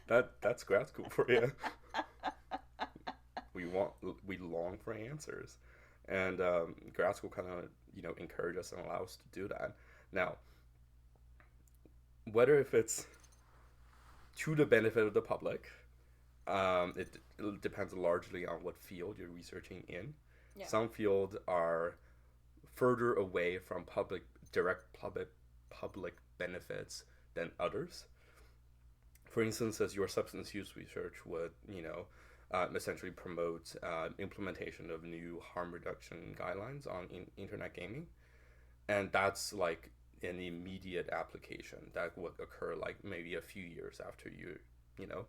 That's grad school for you. We long for answers, and grad school kind of encourage us and allow us to do that. Now, whether if it's to the benefit of the public, it depends largely on what field you're researching in. Yeah. Some fields are further away from public benefits than others. For instance, as your substance use research would, essentially promote implementation of new harm reduction guidelines on internet gaming, and that's like an immediate application that would occur like maybe a few years after you know,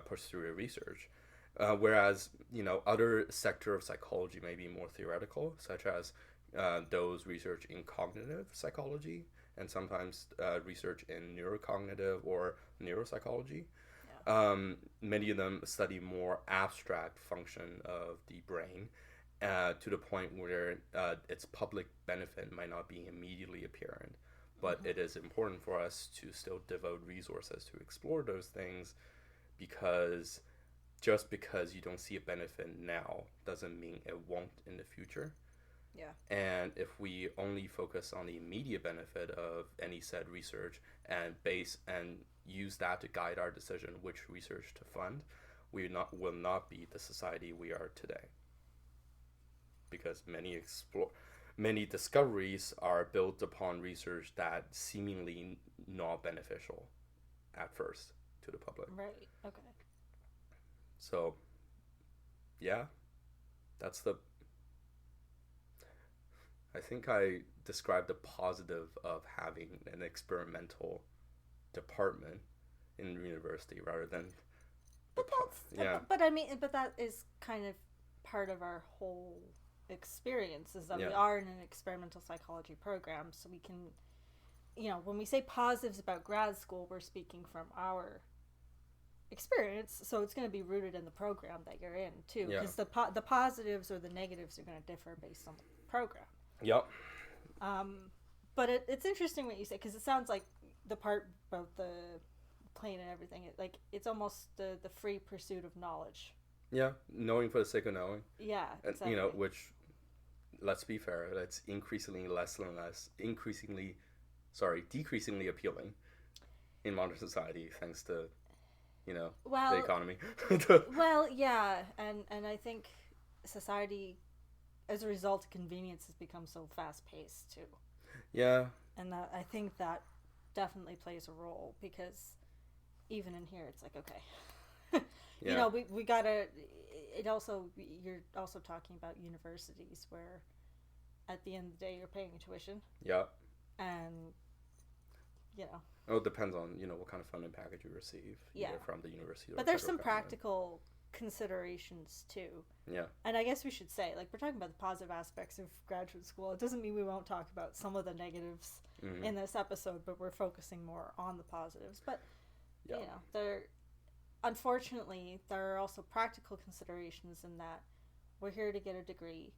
pursue your research. Whereas other sector of psychology may be more theoretical, such as those research in cognitive psychology and sometimes research in neurocognitive or neuropsychology. Yeah. Many of them study more abstract function of the brain to the point where its public benefit might not be immediately apparent. But Mm-hmm. it is important for us to still devote resources to explore those things, because just because you don't see a benefit now doesn't mean it won't in the future. Yeah. And if we only focus on the immediate benefit of any said research and use that to guide our decision which research to fund, we will not be the society we are today. Because many discoveries are built upon research that seemingly not beneficial at first to the public. Right. Okay. So yeah, that's the I think I described the positive of having an experimental department in university rather than But yeah. but I mean, but that is kind of part of our whole experience is that we Yeah. are in an experimental psychology program, so we can, when we say positives about grad school, we're speaking from our experience, so it's going to be rooted in the program that you're in too, Yeah. because the positives or the negatives are going to differ based on the program. Yep. But it's interesting what you say, because it sounds like the part about the plane and everything, it's almost the free pursuit of knowledge. Yeah. Knowing for the sake of knowing. Yeah, And exactly. which, let's be fair, that's increasingly less and less decreasingly appealing in modern society thanks to the Well, economy. well, yeah, and I think society, as a result of convenience, has become so fast paced too, Yeah. and that I think that definitely plays a role, because even in here, it's like, okay, Yeah. we gotta. It also, you're also talking about universities where, at the end of the day, you're paying tuition, Yeah. and you know, Oh, it depends on what kind of funding package you receive, yeah. either from the university or But there's federal some government. practical considerations too. Yeah. And I guess we should say, like, we're talking about the positive aspects of graduate school. It doesn't mean we won't talk about some of the negatives Mm-hmm. in this episode, but we're focusing more on the positives. But, Yeah. unfortunately, there are also practical considerations in that we're here to get a degree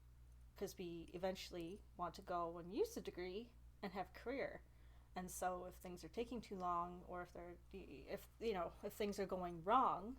because we eventually want to go and use the degree and have a career. And so if things are taking too long, or if things are going wrong,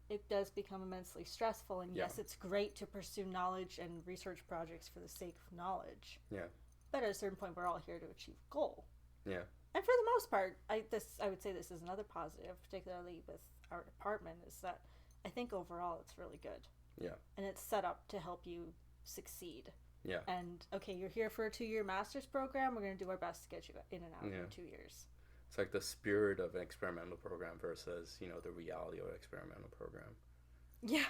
it does become immensely stressful. And Yeah. yes, it's great to pursue knowledge and research projects for the sake of knowledge. Yeah. But at a certain point, we're all here to achieve a goal. Yeah. And for the most part, I would say this is another positive, particularly with our department, is that I think overall it's really good. Yeah. And it's set up to help you succeed. Yeah. And okay, you're here for a 2-year master's program. We're going to do our best to get you in and out Yeah. in 2 years. It's like the spirit of an experimental program versus the reality of an experimental program. Yeah.